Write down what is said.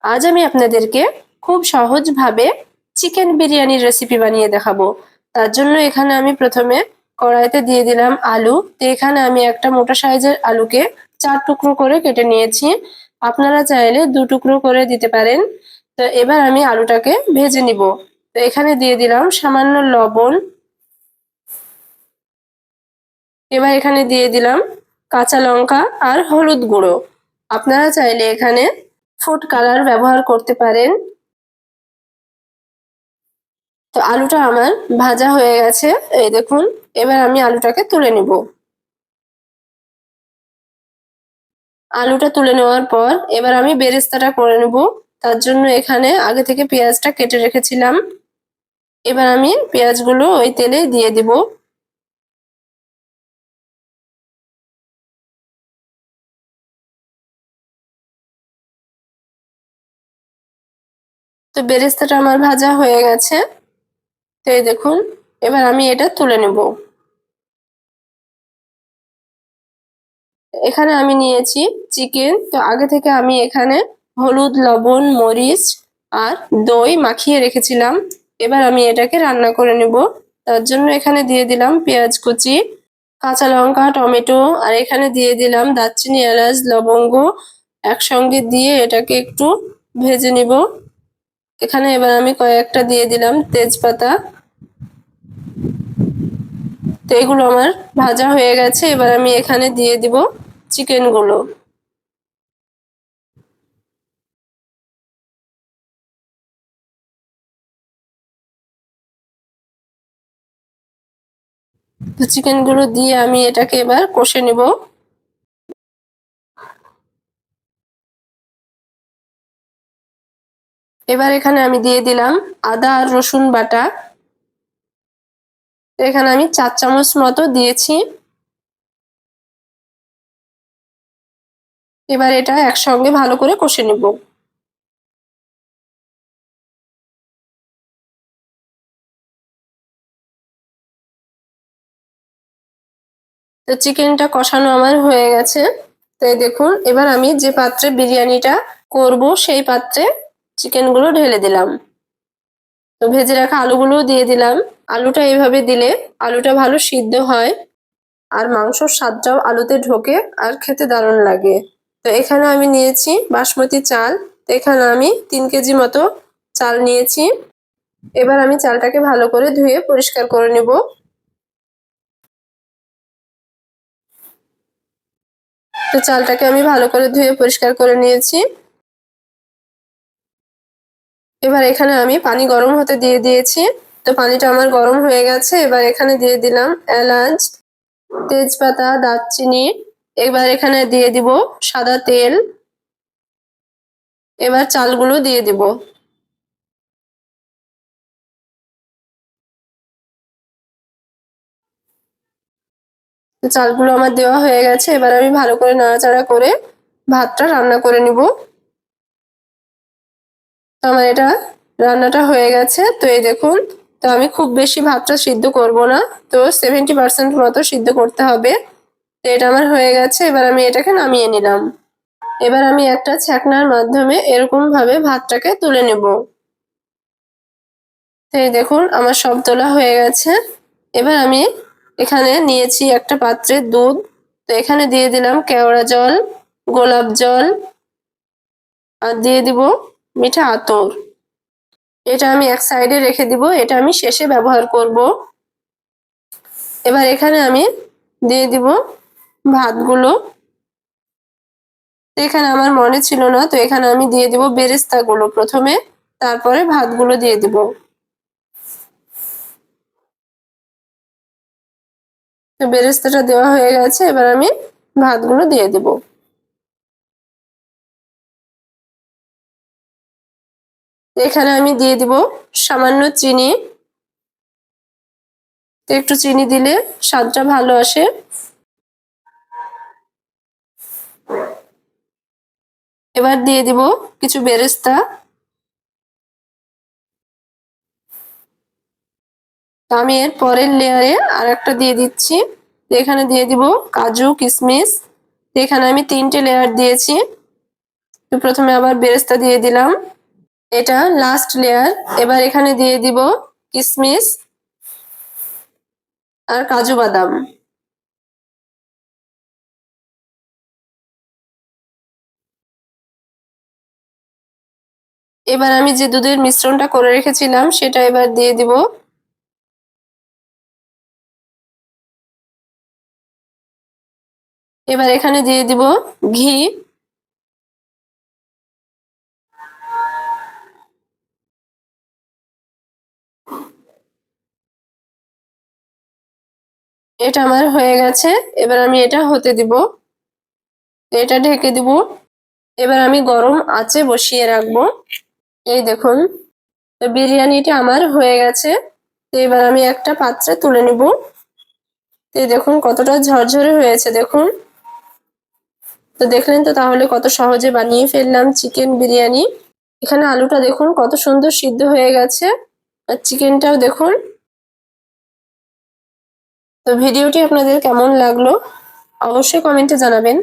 আজ আমি আপনাদেরকে খুব সহজভাবে চিকেন বিরিয়ানির রেসিপি বানিয়ে দেখাবো। তার জন্য এখানে আমি প্রথমে কড়াইতে দিয়ে দিলাম আলু। তো এখানে আমি একটা মোটা সাইজের আলুকে 4 টুকরো করে কেটে নিয়েছি। আপনারা চাইলে 2 টুকরো করে দিতে পারেন। তো এবার আমি আলুটাকে ভেজে নিব। তো এখানে দিয়ে দিলাম সামান্য লবণ। এবার এখানে দিয়ে দিলাম কাঁচা লঙ্কা আর হলুদ গুঁড়ো। আপনারা চাইলে এখানে ফুড কালার ব্যবহার করতে পারেন। তো আলুটা আমার ভাজা হয়ে গেছে, এই দেখুন। এবার আমি আলুটাকে তুলে নিব। আলুটা তুলে নেওয়ার পর এবার আমি বেরেস্তাটা করে নেব। তার জন্য এখানে আগে থেকে পেঁয়াজটা কেটে রেখেছিলাম। এবার আমি পেঁয়াজগুলো ওই তেলে দিয়ে দিব। তো বেরেস্তাটা আমার ভাজা হয়ে গেছে, তো এই দেখুন। এবার আমি এটা তুলে নেব। এখানে আমি নিয়েছি চিকেন। তো আগে থেকে আমি এখানে হলুদ, লবণ, মরিচ আর দই মাখিয়ে রেখেছিলাম। এবার আমি এটাকে রান্না করে নেব। তার জন্য এখানে দিয়ে দিলাম পেঁয়াজ কুচি, কাঁচা লঙ্কা, টমেটো আর এখানে দিয়ে দিলাম দারচিনি, এলাচ, লবঙ্গ একসঙ্গে দিয়ে এটাকে একটু ভেজে নিব। এখানে এবার আমি কয়েকটা দিয়ে দিলাম তেজপাতা। তো এগুলো আমার ভাজা হয়ে গেছে। এবার আমি এখানে দিয়ে দিব চিকেনগুলো। তো চিকেনগুলো দিয়ে আমি এটাকে এবার কষে নিব। এবার এখানে আমি দিয়ে দিলাম আদা আর রসুন বাটা। এখানে আমি 4 চামচ মতো দিয়েছি। এবার এটা একসঙ্গে ভালো করে কষে নিব। তো চিকেনটা কষানো আমার হয়ে গেছে। তো দেখুন, এবার আমি যে পাত্রে বিরিয়ানিটা করব সেই পাত্রে চিকেনগুলো ঢেলে দিলাম। তো ভেজে রাখা আলুগুলো দিয়ে দিলাম। আলুটা এইভাবে দিলে আলুটা ভালো সিদ্ধ হয় আর মাংসর স্বাদটাও আলুতে ঢোকে আর খেতে দারুণ লাগে। তো এখানে আমি নিয়েছি বাসমতি চাল। তো এখানে আমি 3 কেজি মতো চাল নিয়েছি। এবার আমি চালটাকে ভালো করে ধুয়ে পরিষ্কার করে নেব। তো চালটাকে আমি ভালো করে ধুয়ে পরিষ্কার করে নিয়েছি। এবার এখানে আমি পানি গরম হতে দিয়ে দিয়েছি। তো পানিটা আমার গরম হয়ে গেছে। এবার এখানে দিয়ে দিলাম এলাচ, তেজপাতা, দারচিনি। এবার এখানে দিয়ে দিব সাদা তেল। এবার চালগুলো দিয়ে দিব। তো চালগুলো আমার দেওয়া হয়ে গেছে। এবার আমি ভালো করে নাড়াচাড়া করে ভাতটা রান্না করে নিব। তো আমার এটা রান্নাটা হয়ে গেছে। তো এই দেখুন, তো আমি খুব বেশি ভাতটা সিদ্ধ করব না। তো 70% মতো সিদ্ধ করতে হবে। তো এটা আমার হয়ে গেছে। এবার আমি এটাকে নামিয়ে নিলাম। এবার আমি একটা ছ্যাকনার মাধ্যমে এরকম ভাবে ভাতটাকে তুলে নেব। তো এই দেখুন, আমার সব তোলা হয়ে গেছে। এবার আমি এখানে নিয়েছি একটা পাত্রে দুধ। তো এখানে দিয়ে দিলাম কেওড়া জল, গোলাপ জল আর দিয়ে দিব মিঠা আতর। এটা আমি এক সাইডে রেখে দিব, এটা আমি শেষে ব্যবহার করব। এবার এখানে আমি দিয়ে দিব ভাতগুলো। তো এখানে আমার মনে ছিল না, তো এখানে আমি দিয়ে দিব বেরেস্তাগুলো প্রথমে, তারপরে ভাতগুলো দিয়ে দিব। তো বেরেস্তাটা দেওয়া হয়ে গেছে। এবার আমি ভাতগুলো দিয়ে দিব। এখানে আমি দিয়ে দিব সামান্য চিনি। তো একটু চিনি দিলে স্বাদটা ভালো আসে। এবার দিয়ে দিব কিছু বেরেস্তা। তো আমি এর পরের লেয়ারে আর একটা দিয়ে দিচ্ছি। তো এখানে দিয়ে দিব কাজু, কিশমিশ। তো এখানে আমি 3টে লেয়ার দিয়েছি। তো প্রথমে আবার বেরেস্তা দিয়ে দিলাম, এটা লাস্ট লেয়ার। এবার এখানে দিয়ে দিব কিশমিশ আর কাজু বাদাম। এবার আমি যে দুধের মিশ্রণটা করে রেখেছিলাম সেটা এবার দিয়ে দিব। এবার এখানে দিয়ে দিব ঘি। এটা আমার হয়ে গেছে, এবার আমি এটা হতে দিব, এটা ঢেকে দিব। এবার আমি গরম আঁচে বসিয়ে রাখবো। এই দেখুন, তো বিরিয়ানিটা আমার হয়ে গেছে। তো এবার আমি একটা পাত্রে তুলে নিব। তো দেখুন কতটা ঝরঝরে হয়েছে, দেখুন। তো দেখলেন তো তাহলে কত সহজে বানিয়ে ফেললাম চিকেন বিরিয়ানি। এখানে আলুটা দেখুন কত সুন্দর সিদ্ধ হয়ে গেছে, আর চিকেনটাও দেখুন। তো ভিডিওটি আপনাদের কেমন লাগলো অবশ্যই কমেন্টে জানাবেন।